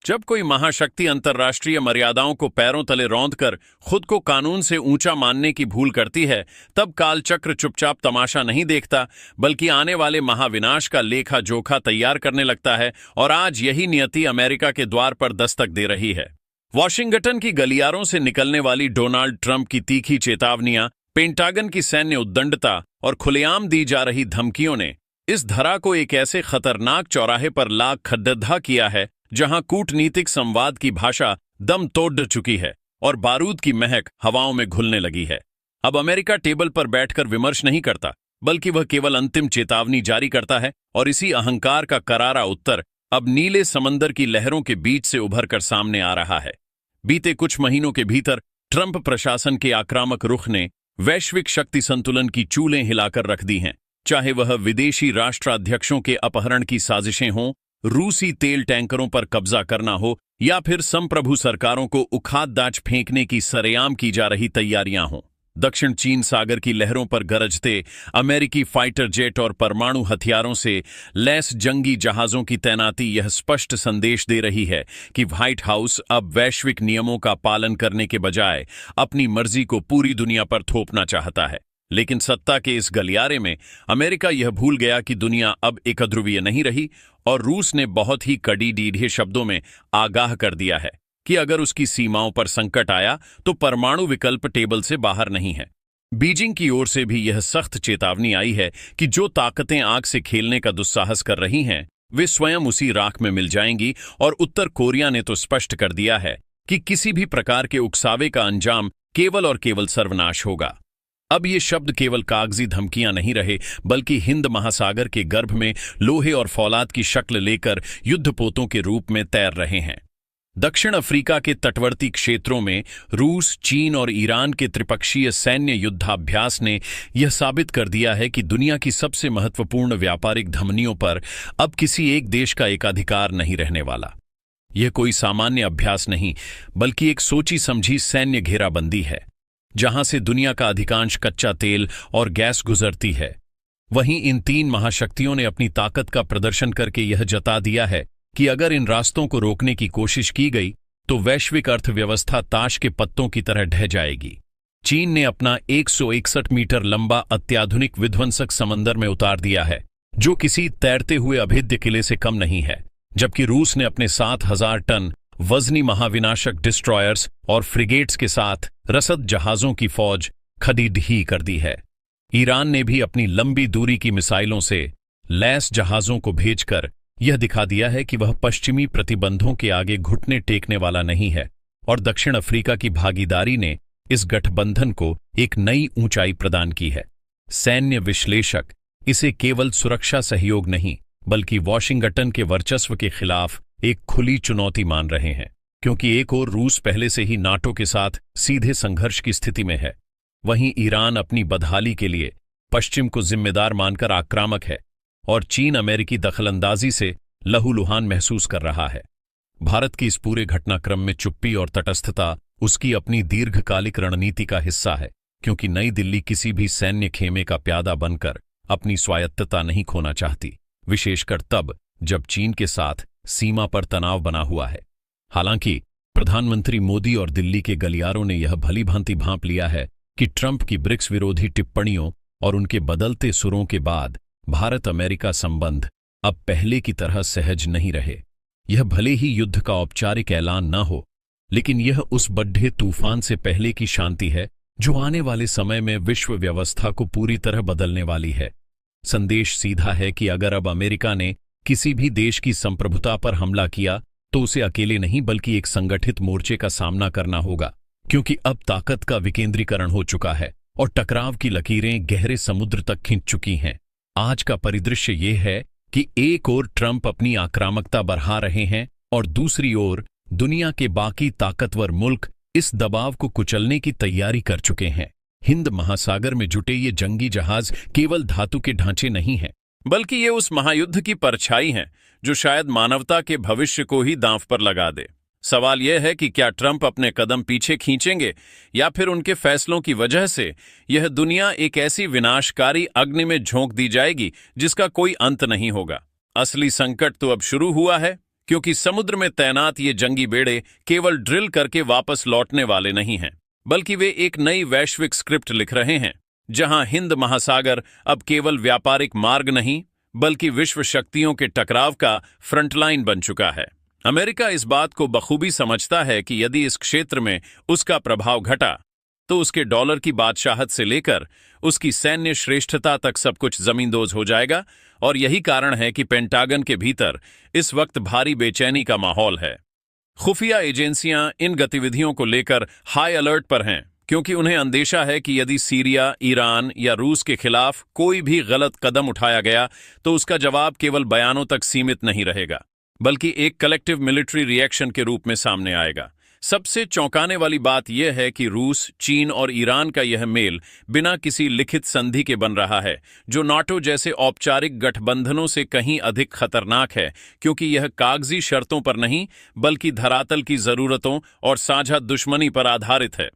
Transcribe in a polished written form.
जब कोई महाशक्ति अंतर्राष्ट्रीय मर्यादाओं को पैरों तले रौंदकर खुद को कानून से ऊंचा मानने की भूल करती है, तब कालचक्र चुपचाप तमाशा नहीं देखता, बल्कि आने वाले महाविनाश का लेखा जोखा तैयार करने लगता है। और आज यही नियति अमेरिका के द्वार पर दस्तक दे रही है। वॉशिंगटन की गलियारों से निकलने वाली डोनाल्ड ट्रंप की तीखी चेतावनियां, पेंटागन की सैन्य उद्दंडता और खुलेआम दी जा रही धमकियों ने इस धरा को एक ऐसे खतरनाक चौराहे पर ला खड्डा किया है जहां कूटनीतिक संवाद की भाषा दम तोड़ चुकी है और बारूद की महक हवाओं में घुलने लगी है। अब अमेरिका टेबल पर बैठकर विमर्श नहीं करता, बल्कि वह केवल अंतिम चेतावनी जारी करता है। और इसी अहंकार का करारा उत्तर अब नीले समंदर की लहरों के बीच से उभर कर सामने आ रहा है। बीते कुछ महीनों के भीतर ट्रंप प्रशासन के आक्रामक रुख ने वैश्विक शक्ति संतुलन की चूलें हिलाकर रख दी हैं। चाहे वह विदेशी राष्ट्राध्यक्षों के अपहरण की साजिशें हों, रूसी तेल टैंकरों पर कब्जा करना हो, या फिर संप्रभु सरकारों को उखाड़-दाच फेंकने की सरेआम की जा रही तैयारियां हों। दक्षिण चीन सागर की लहरों पर गरजते अमेरिकी फाइटर जेट और परमाणु हथियारों से लैस जंगी जहाजों की तैनाती यह स्पष्ट संदेश दे रही है कि व्हाइट हाउस अब वैश्विक नियमों का पालन करने के बजाय अपनी मर्जी को पूरी दुनिया पर थोपना चाहता है। लेकिन सत्ता के इस गलियारे में अमेरिका यह भूल गया कि दुनिया अब एकध्रुवीय नहीं रही, और रूस ने बहुत ही कड़ीडीढ़े शब्दों में आगाह कर दिया है कि अगर उसकी सीमाओं पर संकट आया तो परमाणु विकल्प टेबल से बाहर नहीं है। बीजिंग की ओर से भी यह सख्त चेतावनी आई है कि जो ताकतें आग से खेलने का दुस्साहस कर रही हैं, वे स्वयं उसी राख में मिल जाएंगी। और उत्तर कोरिया ने तो स्पष्ट कर दिया है कि किसी भी प्रकार के उकसावे का अंजाम केवल और केवल सर्वनाश होगा। अब ये शब्द केवल कागजी धमकियां नहीं रहे, बल्कि हिंद महासागर के गर्भ में लोहे और फौलाद की शक्ल लेकर युद्धपोतों के रूप में तैर रहे हैं। दक्षिण अफ्रीका के तटवर्ती क्षेत्रों में रूस, चीन और ईरान के त्रिपक्षीय सैन्य युद्धाभ्यास ने यह साबित कर दिया है कि दुनिया की सबसे महत्वपूर्ण व्यापारिक धमनियों पर अब किसी एक देश का एकाधिकार नहीं रहने वाला। यह कोई सामान्य अभ्यास नहीं, बल्कि एक सोची समझी सैन्य घेराबंदी है, जहां से दुनिया का अधिकांश कच्चा तेल और गैस गुजरती है। वहीं इन तीन महाशक्तियों ने अपनी ताकत का प्रदर्शन करके यह जता दिया है कि अगर इन रास्तों को रोकने की कोशिश की गई तो वैश्विक अर्थव्यवस्था ताश के पत्तों की तरह ढह जाएगी। चीन ने अपना 161 मीटर लंबा अत्याधुनिक विध्वंसक समंदर में उतार दिया है, जो किसी तैरते हुए अभेद्य किले से कम नहीं है, जबकि रूस ने अपने 7,000 टन वजनी महाविनाशक डिस्ट्रॉयर्स और फ्रिगेट्स के साथ रसद जहाजों की फौज खड़ी ही कर दी है। ईरान ने भी अपनी लंबी दूरी की मिसाइलों से लैस जहाजों को भेजकर यह दिखा दिया है कि वह पश्चिमी प्रतिबंधों के आगे घुटने टेकने वाला नहीं है। और दक्षिण अफ्रीका की भागीदारी ने इस गठबंधन को एक नई ऊंचाई प्रदान की है। सैन्य विश्लेषक इसे केवल सुरक्षा सहयोग नहीं, बल्कि वॉशिंगटन के वर्चस्व के खिलाफ एक खुली चुनौती मान रहे हैं, क्योंकि एक ओर रूस पहले से ही नाटो के साथ सीधे संघर्ष की स्थिति में है, वहीं ईरान अपनी बदहाली के लिए पश्चिम को जिम्मेदार मानकर आक्रामक है, और चीन अमेरिकी दखलंदाजी से लहूलुहान महसूस कर रहा है। भारत की इस पूरे घटनाक्रम में चुप्पी और तटस्थता उसकी अपनी दीर्घकालिक रणनीति का हिस्सा है, क्योंकि नई दिल्ली किसी भी सैन्य खेमे का प्यादा बनकर अपनी स्वायत्तता नहीं खोना चाहती, विशेषकर तब जब चीन के साथ सीमा पर तनाव बना हुआ है। हालांकि प्रधानमंत्री मोदी और दिल्ली के गलियारों ने यह भली भांति भांप लिया है कि ट्रंप की ब्रिक्स विरोधी टिप्पणियों और उनके बदलते सुरों के बाद भारत अमेरिका संबंध अब पहले की तरह सहज नहीं रहे। यह भले ही युद्ध का औपचारिक ऐलान न हो, लेकिन यह उस बड्ढे तूफान से पहले की शांति है जो आने वाले समय में विश्व व्यवस्था को पूरी तरह बदलने वाली है। संदेश सीधा है कि अगर अब अमेरिका ने किसी भी देश की संप्रभुता पर हमला किया तो उसे अकेले नहीं, बल्कि एक संगठित मोर्चे का सामना करना होगा, क्योंकि अब ताकत का विकेंद्रीकरण हो चुका है और टकराव की लकीरें गहरे समुद्र तक खिंच चुकी हैं। आज का परिदृश्य ये है कि एक ओर ट्रंप अपनी आक्रामकता बढ़ा रहे हैं और दूसरी ओर दुनिया के बाकी ताकतवर मुल्क इस दबाव को कुचलने की तैयारी कर चुके हैं। हिंद महासागर में जुटे ये जंगी जहाज केवल धातु के ढांचे नहीं हैं, बल्कि ये उस महायुद्ध की परछाई हैं जो शायद मानवता के भविष्य को ही दांव पर लगा दे। सवाल यह है कि क्या ट्रंप अपने कदम पीछे खींचेंगे, या फिर उनके फैसलों की वजह से यह दुनिया एक ऐसी विनाशकारी अग्नि में झोंक दी जाएगी जिसका कोई अंत नहीं होगा। असली संकट तो अब शुरू हुआ है, क्योंकि समुद्र में तैनात ये जंगी बेड़े केवल ड्रिल करके वापस लौटने वाले नहीं हैं, बल्कि वे एक नई वैश्विक स्क्रिप्ट लिख रहे हैं, जहां हिंद महासागर अब केवल व्यापारिक मार्ग नहीं बल्कि विश्व शक्तियों के टकराव का फ्रंटलाइन बन चुका है। अमेरिका इस बात को बखूबी समझता है कि यदि इस क्षेत्र में उसका प्रभाव घटा तो उसके डॉलर की बादशाहत से लेकर उसकी सैन्य श्रेष्ठता तक सब कुछ जमींदोज हो जाएगा, और यही कारण है कि पेंटागन के भीतर इस वक्त भारी बेचैनी का माहौल है। खुफिया एजेंसियां इन गतिविधियों को लेकर हाई अलर्ट पर हैं, क्योंकि उन्हें अंदेशा है कि यदि सीरिया, ईरान या रूस के खिलाफ कोई भी गलत कदम उठाया गया तो उसका जवाब केवल बयानों तक सीमित नहीं रहेगा, बल्कि एक कलेक्टिव मिलिट्री रिएक्शन के रूप में सामने आएगा। सबसे चौंकाने वाली बात यह है कि रूस, चीन और ईरान का यह मेल बिना किसी लिखित संधि के बन रहा है, जो नाटो जैसे औपचारिक गठबंधनों से कहीं अधिक खतरनाक है, क्योंकि यह कागजी शर्तों पर नहीं बल्कि धरातल की जरूरतों और साझा दुश्मनी पर आधारित है।